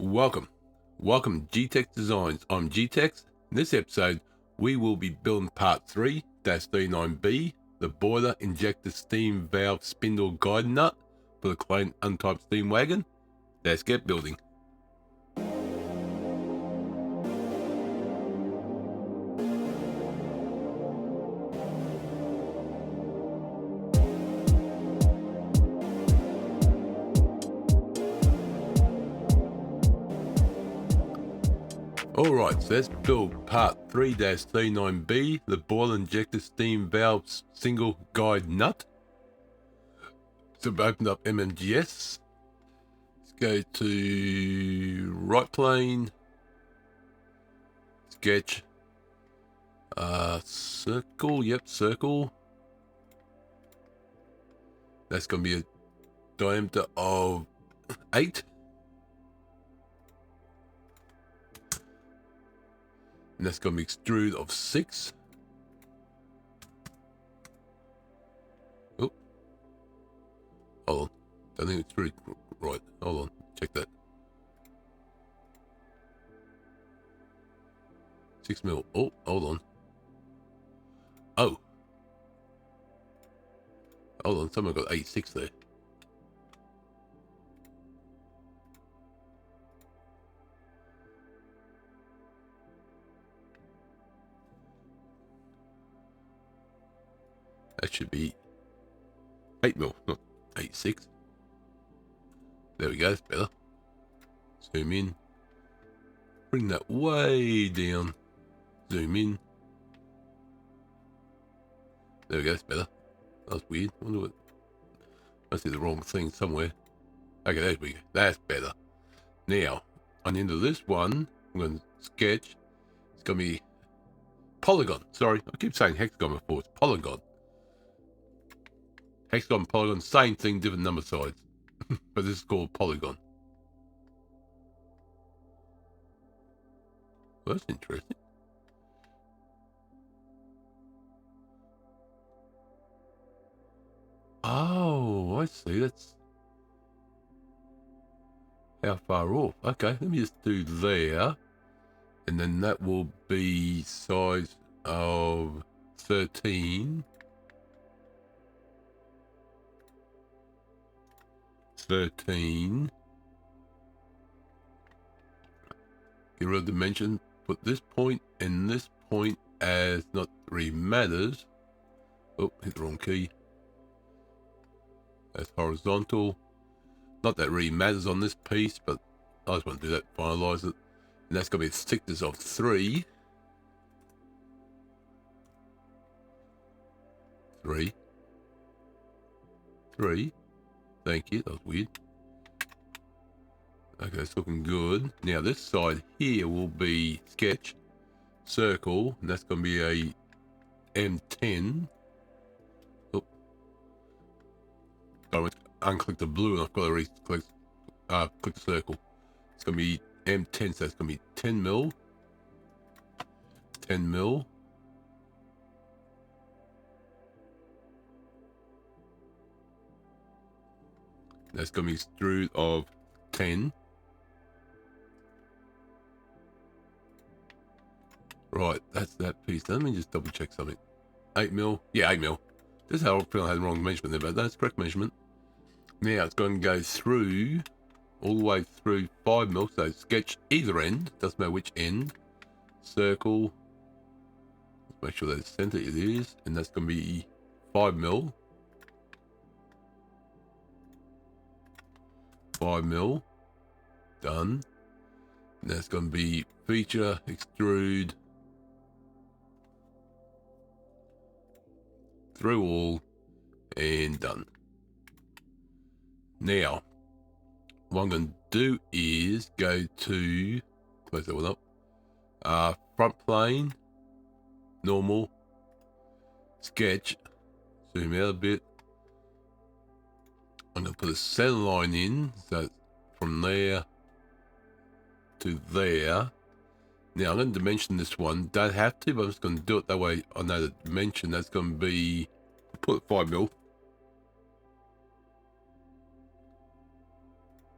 Welcome G-Tex Designs. I'm G-Tex. In this episode, we will be building part 3-39B, the boiler injector steam valve spindle guide nut for the Clayton Undertype steam wagon. Let's get building. Alright, so let's build part 3-39B, the boiler injector steam valve single guide nut. So I've opened up MMGS. Let's go to right plane, sketch, circle, circle. That's going to be a diameter of 8. And that's going to be extrude of 6. Oh, hold on. I think it's really right. Hold on. Check that. 6 mil. Oh, hold on. Oh. Hold on. Someone got 8.6 there. That should be 8 mil, not 8.6. There we go, that's better. Zoom in. Bring that way down. Zoom in. There we go, that's better. That was weird. I wonder what. I see the wrong thing somewhere. Okay, there we go. That's better. Now, on the end of this one, I'm going to sketch. It's going to be polygon. Sorry, I keep saying hexagon before. It's polygon. Hexagon, polygon, same thing, different number sides. But this is called polygon. Well, that's interesting. Oh, I see. That's how far off. Okay, let me just do there. And then that will be size of 13. 13. Get rid of dimension. Put this point and this point as not really matters. Oh, hit the wrong key. That's horizontal. Not that really matters on this piece, but I just want to do that, finalize it. And that's going to be a thickness of 3. 3. 3. Thank you, that was weird. Okay, it's looking good. Now this side here will be sketch, circle, and that's going to be a M10. Oh, I went to unclick the blue and I've got to click the circle. It's going to be M10, so it's going to be 10 mil. 10 mil. That's going to be extrude of 10. Right, that's that piece. Let me just double check something. 8 mil. Yeah, 8 mil. This is how I feel I had the wrong measurement there, but that's the correct measurement. Now it's going to go through, all the way through 5 mil. So sketch either end, doesn't matter which end. Circle. Let's make sure that's center. It is. And that's going to be 5 mil. 5 mil. Done. And that's going to be feature, extrude, through all, and done. Now, what I'm going to do is go to, close that one up, front plane, normal, sketch, zoom out a bit. I'm going to put a center line in, so from there to there. Now I'm going to dimension this one. Don't have to, but I'm just going to do it that way. I know the dimension. That's going to be, put 5 mil.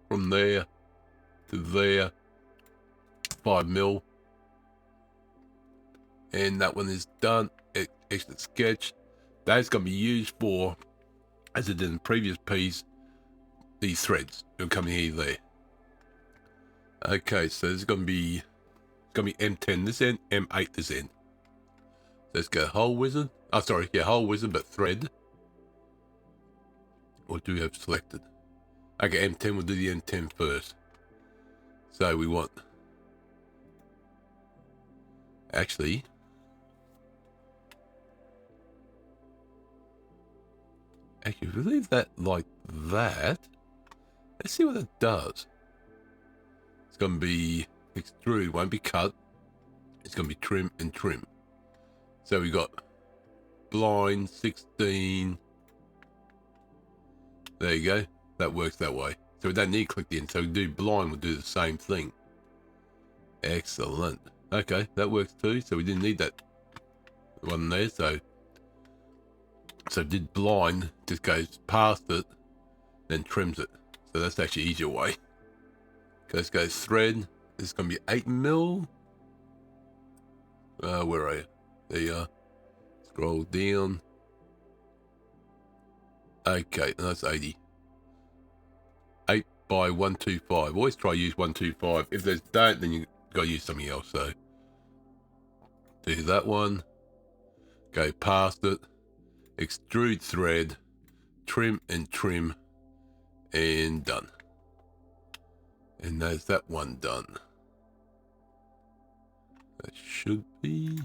From there to there 5mm. And that one is done. Exit sketch. That's going to be used for, as it did in the previous piece, these threads. They'll come here, there. Okay, so there's going to be M10 this end, M8 this end. Let's go hole wizard. Oh, sorry, yeah, hole wizard, but thread. What do we have selected? Okay, M10, we'll do the M10 first. So we want, actually, if we leave that like that, let's see what it does. It's going to be extrude, won't be cut. It's going to be trim and trim. So we got blind 16. There you go. That works that way. So we don't need to click the end. So we do blind, we'll do the same thing. Excellent. Okay, that works too. So we didn't need that one there. So did blind, just goes past it, then trims it. So that's actually easier way. Okay, let's go thread. This is going to be 8mm. Where are you? There you are. Scroll down. Okay, that's 80. 8 by 125. Always try to use 125. If there's don't, then you got to use something else. So do that one. Go past it. Extrude thread. Trim and trim. And done. And there's that one done. That should be...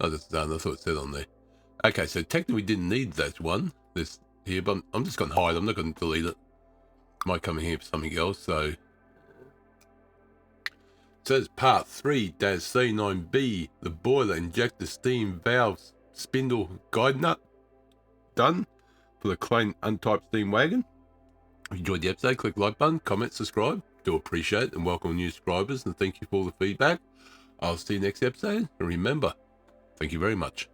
Oh, that's done. I thought it said on there. Okay, so technically we didn't need that one. This here, but I'm just going to hide. I'm not going to delete it. Might come in here for something else. So it's part 3-C9B, the boiler injector steam valve spindle guide nut. Done for the Clayton Undertype steam wagon. If you enjoyed the episode, click the like button, comment, subscribe. Do appreciate it and welcome new subscribers, and thank you for all the feedback. I'll see you next episode, and remember, thank you very much.